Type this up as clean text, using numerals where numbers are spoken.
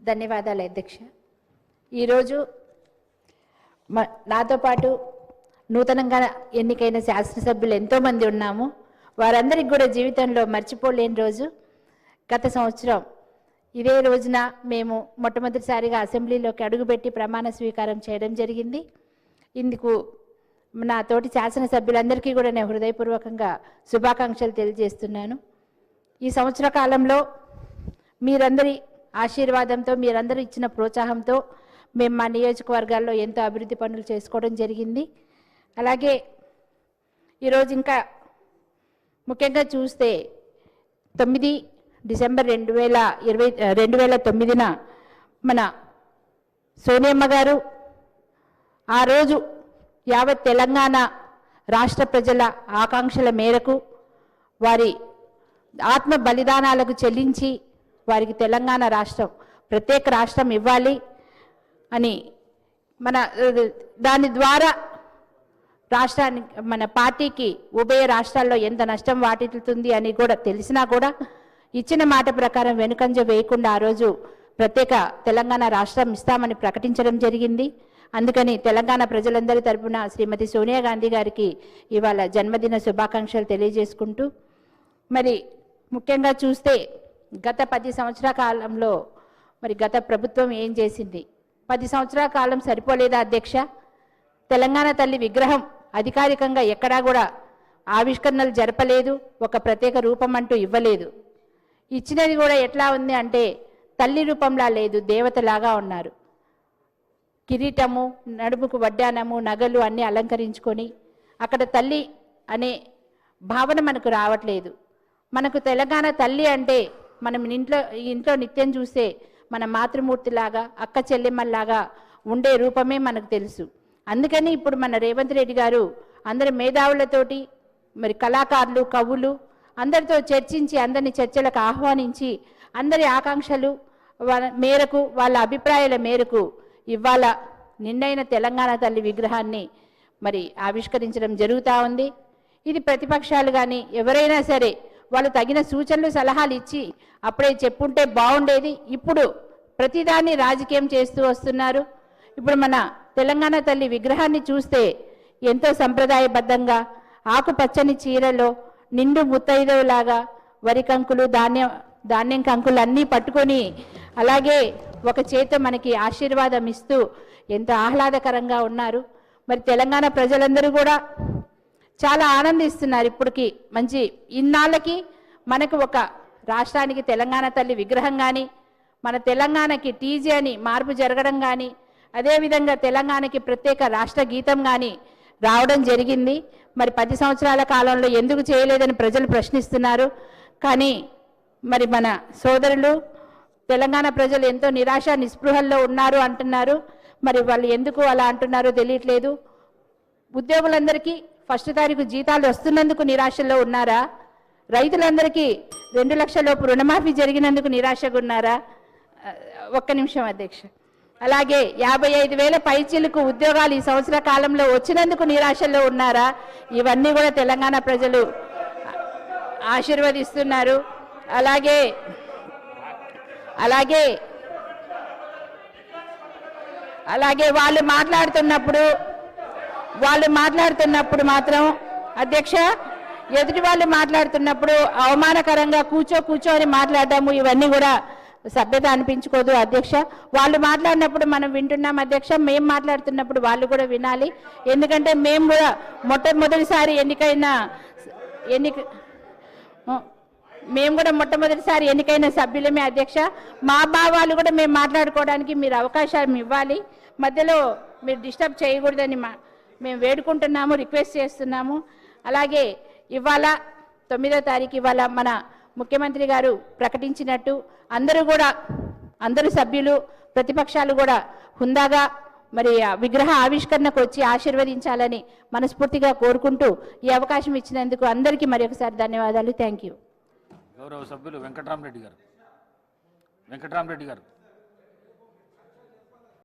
ధన్యవాదాలు అధ్యక్ష. ఈరోజు నాతో పాటు నూతనంగా ఎన్నికైన శాసనసభ్యులు ఎంతోమంది ఉన్నాము. వారందరికీ కూడా జీవితంలో మర్చిపోలేని రోజు. గత సంవత్సరం ఇదే రోజున మేము మొట్టమొదటిసారిగా అసెంబ్లీలోకి అడుగుపెట్టి ప్రమాణ స్వీకారం చేయడం జరిగింది. ఇందుకు నా తోటి శాసనసభ్యులందరికీ కూడా నేను హృదయపూర్వకంగా శుభాకాంక్షలు తెలియజేస్తున్నాను. ఈ సంవత్సర కాలంలో మీరందరి ఆశీర్వాదంతో, మీరందరూ ఇచ్చిన ప్రోత్సాహంతో మేము మా నియోజకవర్గాల్లో ఎంతో అభివృద్ధి పనులు చేసుకోవడం జరిగింది. అలాగే ఈరోజు ఇంకా ముఖ్యంగా చూస్తే 9 డిసెంబర్ 2009 మన సోనియమ్మ గారు ఆ రోజు యావత్ తెలంగాణ రాష్ట్ర ప్రజల ఆకాంక్షల మేరకు వారి ఆత్మ బలిదానాలకు చెల్లించి వారికి తెలంగాణ రాష్ట్రం ప్రత్యేక రాష్ట్రం ఇవ్వాలి అని దాని ద్వారా రాష్ట్రానికి మన పార్టీకి ఉభయ రాష్ట్రాల్లో ఎంత నష్టం వాటిల్లుతుంది అని కూడా తెలిసినా కూడా ఇచ్చిన మాట ప్రకారం వెనుకంజ వేయకుండా ఆ రోజు ప్రత్యేక తెలంగాణ రాష్ట్రం ఇస్తామని ప్రకటించడం జరిగింది. అందుకని తెలంగాణ ప్రజలందరి తరపున శ్రీమతి సోనియా గాంధీ గారికి ఇవాళ జన్మదిన శుభాకాంక్షలు తెలియజేసుకుంటూ, మరి ముఖ్యంగా చూస్తే గత 10 సంవత్సరాల కాలంలో మరి గత ప్రభుత్వం ఏం చేసింది? 10 సంవత్సరాల కాలం సరిపోలేదా అధ్యక్ష? తెలంగాణ తల్లి విగ్రహం అధికారికంగా ఎక్కడా కూడా ఆవిష్కరణలు జరపలేదు, ఒక ప్రత్యేక రూపం అంటూ ఇవ్వలేదు. ఇచ్చినది కూడా ఎట్లా ఉంది అంటే తల్లి రూపంలా లేదు, దేవతలాగా ఉన్నారు. కిరీటము, నడుముకు వడ్డానము, నగలు అన్నీ అలంకరించుకొని అక్కడ తల్లి అనే భావన మనకు రావట్లేదు. మనకు తెలంగాణ తల్లి అంటే మనం ఇంట్లో నిత్యం చూసే మన మాతృమూర్తిలాగా, అక్క చెల్లెమ్మల్లాగా ఉండే రూపమే మనకు తెలుసు. అందుకని ఇప్పుడు మన రేవంత్ రెడ్డి గారు అందరి మేధావులతోటి, మరి కళాకారులు, కవులు అందరితో చర్చించి, అందరిని చర్చలకు ఆహ్వానించి, అందరి ఆకాంక్షలు మేరకు, వాళ్ళ అభిప్రాయాల మేరకు ఇవాళ నిన్నైన తెలంగాణ తల్లి విగ్రహాన్ని మరి ఆవిష్కరించడం జరుగుతూ ఉంది. ఇది ప్రతిపక్షాలు కానీ ఎవరైనా సరే వాళ్ళు తగిన సూచనలు, సలహాలు ఇచ్చి అప్పుడే చెప్పుంటే బాగుండేది. ఇప్పుడు ప్రతిదాన్ని రాజకీయం చేస్తూ వస్తున్నారు. ఇప్పుడు మన తెలంగాణ తల్లి విగ్రహాన్ని చూస్తే ఎంతో సంప్రదాయబద్ధంగా ఆకుపచ్చని చీరలో నిండు ముత్తైదవులాగా వరి కంకులు, ధాన్యం కంకులు అన్నీ పట్టుకొని, అలాగే ఒక చేత మనకి ఆశీర్వాదం ఇస్తూ ఎంతో ఆహ్లాదకరంగా ఉన్నారు. మరి తెలంగాణ ప్రజలందరూ కూడా చాలా ఆనందిస్తున్నారు. ఇప్పటికి మంచి ఇన్నాళ్ళకి మనకు ఒక రాష్ట్రానికి తెలంగాణ తల్లి విగ్రహం కానీ, మన తెలంగాణకి టీజీ అని మార్పు జరగడం కానీ, అదేవిధంగా తెలంగాణకి ప్రత్యేక రాష్ట్ర గీతం కానీ రావడం జరిగింది. మరి 10 సంవత్సరాల కాలంలో ఎందుకు చేయలేదని ప్రజలు ప్రశ్నిస్తున్నారు. కానీ మరి మన సోదరులు తెలంగాణ ప్రజలు ఎంతో నిరాశ నిస్పృహల్లో ఉన్నారు అంటున్నారు. మరి వాళ్ళు ఎందుకు అలా అంటున్నారో తెలియట్లేదు. ఉద్యోగులందరికీ 1వ తారీఖు జీతాలు వస్తున్నందుకు నిరాశలో ఉన్నారా? రైతులందరికీ 2 లక్షల లోపు రుణమాఫీ జరిగినందుకు నిరాశగా ఉన్నారా? ఒక్క నిమిషం అధ్యక్ష. అలాగే 55,000 పైచీలకు ఉద్యోగాలు ఈ సంవత్సర కాలంలో వచ్చినందుకు నిరాశలో ఉన్నారా? ఇవన్నీ కూడా తెలంగాణ ప్రజలు ఆశీర్వదిస్తున్నారు. అలాగే వాళ్ళు మాట్లాడుతున్నప్పుడు మాత్రం అధ్యక్ష, ఎదుటి వాళ్ళు మాట్లాడుతున్నప్పుడు అవమానకరంగా కూర్చో అని మాట్లాడము, ఇవన్నీ కూడా సభ్యత అనిపించుకోదు అధ్యక్ష. వాళ్ళు మాట్లాడినప్పుడు మనం వింటున్నాం అధ్యక్ష, మేము మాట్లాడుతున్నప్పుడు వాళ్ళు కూడా వినాలి. ఎందుకంటే మేము కూడా మొట్టమొదటిసారి ఎన్నికైన సభ్యులమే అధ్యక్ష. మా భావాలు కూడా మేము మాట్లాడుకోవడానికి మీరు అవకాశం ఇవ్వాలి. మధ్యలో మీరు డిస్టర్బ్ చేయకూడదని మేము వేడుకుంటున్నాము, రిక్వెస్ట్ చేస్తున్నాము. అలాగే ఇవాళ 9వ తారీఖు ఇవాళ మన ముఖ్యమంత్రి గారు ప్రకటించినట్టు అందరూ సభ్యులు, ప్రతిపక్షాలు కూడా హుందాగా మరి విగ్రహ ఆవిష్కరణకు వచ్చి ఆశీర్వదించాలని మనస్ఫూర్తిగా కోరుకుంటూ ఈ అవకాశం ఇచ్చినందుకు అందరికీ మరి ఒకసారి ధన్యవాదాలు. Thank you. గౌరవ సభ్యులు వెంకటరామరెడ్డి గారు.